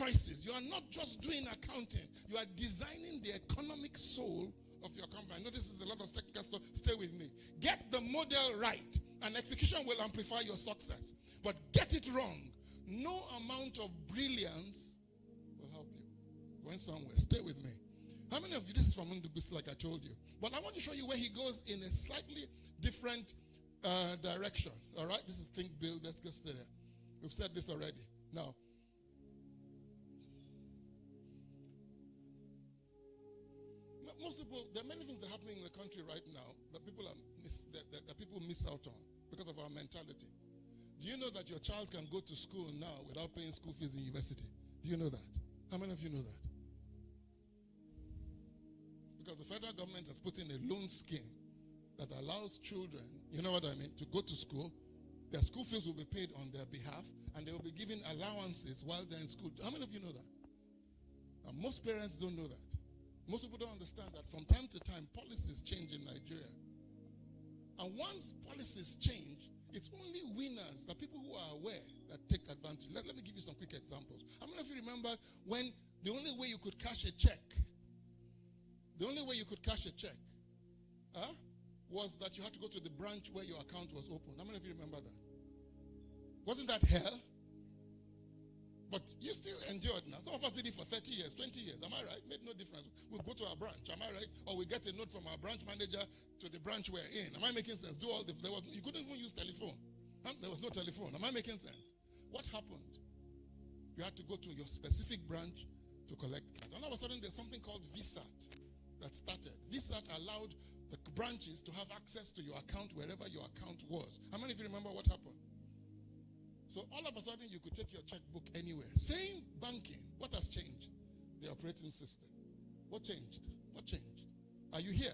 choices. You are not just doing accounting. You are designing the economic soul of your company. I know this is a lot of technical stuff. Stay with me. Get the model right, and execution will amplify your success. But get it wrong. No amount of brilliance will help you. Going somewhere. Stay with me. How many of you, this is from Ndubisi, like I told you. But I want to show you where he goes in a slightly different direction. All right? This is think, build. Let's go stay there. We've said this already. Now, most people, there are many things that are happening in the country right now that people that people miss out on because of our mentality. Do you know that your child can go to school now without paying school fees in university? Do you know that? How many of you know that? Because the federal government has put in a loan scheme that allows children, you know what I mean, to go to school. Their school fees will be paid on their behalf, and they will be given allowances while they're in school. How many of you know that? And most parents don't know that. Most people don't understand that from time to time, policies change in Nigeria. And once policies change, it's only winners, the people who are aware, that take advantage. Let me give you some quick examples. How many of you remember when the only way you could cash a check, was that you had to go to the branch where your account was open? How many of you remember that? Wasn't that hell? But you still endured now. Some of us did it for 30 years, 20 years. Am I right? Made no difference. We'll go to our branch. Am I right? Or we get a note from our branch manager to the branch we're in. Am I making sense? You couldn't even use telephone. There was no telephone. Am I making sense? What happened? You had to go to your specific branch to collect cash. And all of a sudden, there's something called VSAT that started. VSAT allowed the branches to have access to your account wherever your account was. How many of you remember what happened? So all of a sudden, you could take your checkbook anywhere. Same banking. What has changed? The operating system. What changed? What changed? Are you here?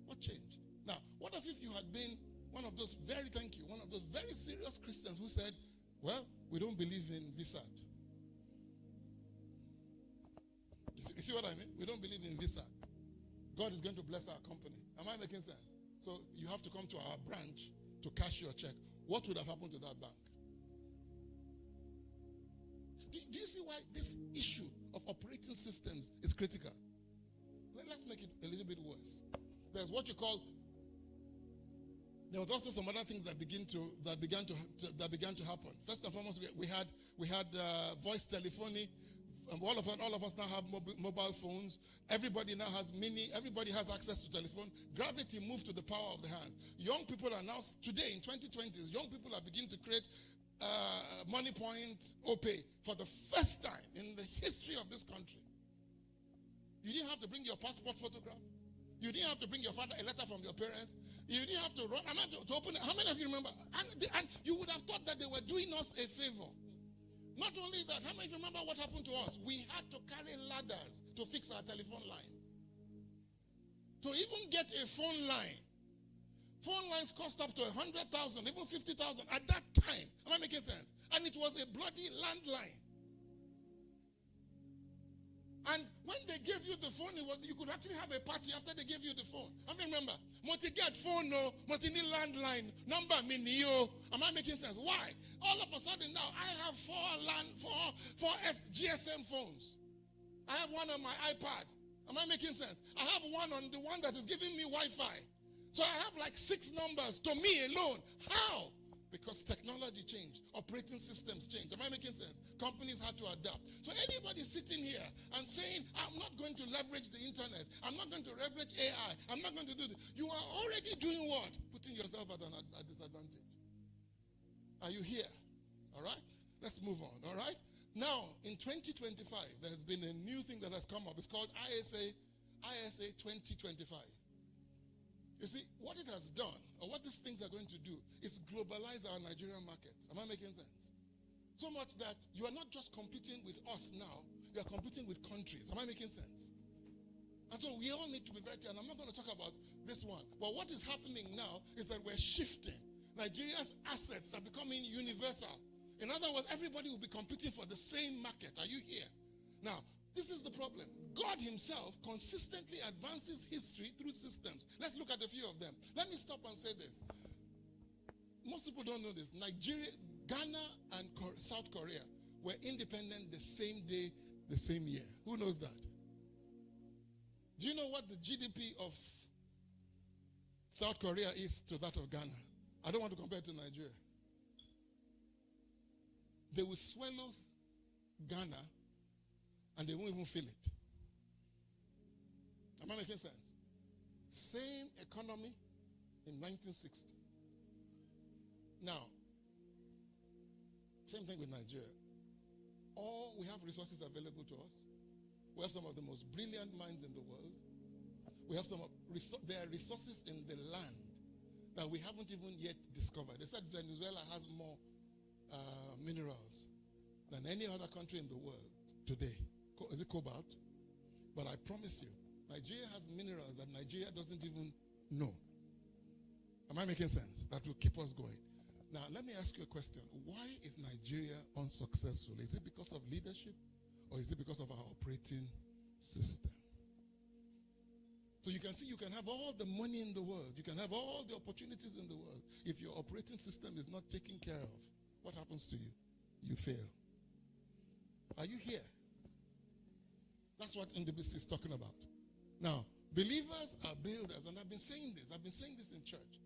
What changed? Now, what if you had been one of those very serious Christians who said, well, we don't believe in VSAT. You see what I mean? We don't believe in VSAT. God is going to bless our company. Am I making sense? So you have to come to our branch to cash your check. What would have happened to that bank? Do you see why this issue of operating systems is critical? Let's make it a little bit worse. There's what you call. There was also some other things that began to happen. First and foremost, we had voice telephony. All of us now have mobile phones. Everybody now has everybody has access to telephone. Gravity moved to the power of the hand. Young people are now, today in 2020s, young people are beginning to create Money Point, OPay for the first time in the history of this country. You didn't have to bring your passport photograph. You didn't have to bring your father a letter from your parents. You didn't have to run to open it. How many of you remember? And you would have thought that they were doing us a favor. Not only that, how many of you remember what happened to us? We had to carry ladders to fix our telephone lines. To even get a phone line. Phone lines cost up to 100,000, even 50,000 at that time. Am I making sense? And it was a bloody landline. And when they gave you the phone, you could actually have a party after they gave you the phone. I mean, remember, multi-get phone, no, multi-need landline, number mini, yo. Am I making sense? Why? All of a sudden now, I have four GSM phones. I have one on my iPad. Am I making sense? I have one on the one that is giving me Wi-Fi. So I have like 6 numbers to me alone. How? Because technology changed. Operating systems changed. Am I making sense? Companies had to adapt. So anybody sitting here and saying, I'm not going to leverage the internet. I'm not going to leverage AI. I'm not going to do this. You are already doing what? Putting yourself at a disadvantage. Are you here? All right? Let's move on. All right? Now, in 2025, there's been a new thing that has come up. It's called ISA 2025. You see, what it has done, or what these things are going to do, is globalize our Nigerian markets. Am I making sense? So much that you are not just competing with us now, you are competing with countries. Am I making sense? And so we all need to be very clear, and I'm not going to talk about this one, but what is happening now is that we're shifting. Nigeria's assets are becoming universal. In other words, everybody will be competing for the same market. Are you here? Now, this is the problem. God himself consistently advances history through systems. Let's look at a few of them. Let me stop and say this. Most people don't know this. Nigeria, Ghana, and South Korea were independent the same day, the same year. Who knows that? Do you know what the GDP of South Korea is to that of Ghana? I don't want to compare it to Nigeria. They will swallow Ghana and they won't even feel it. Am I making sense? Same economy in 1960. Now, same thing with Nigeria. We have resources available to us. We have some of the most brilliant minds in the world. We have there are resources in the land that we haven't even yet discovered. They said Venezuela has more minerals than any other country in the world today. Is it cobalt? But I promise you, Nigeria has minerals that Nigeria doesn't even know. Am I making sense? That will keep us going. Now, let me ask you a question. Why is Nigeria unsuccessful? Is it because of leadership or is it because of our operating system? So you can see you can have all the money in the world. You can have all the opportunities in the world. If your operating system is not taken care of, what happens to you? You fail. Are you here? That's what NDBC is talking about. Now, believers are builders, and I've been saying this in church.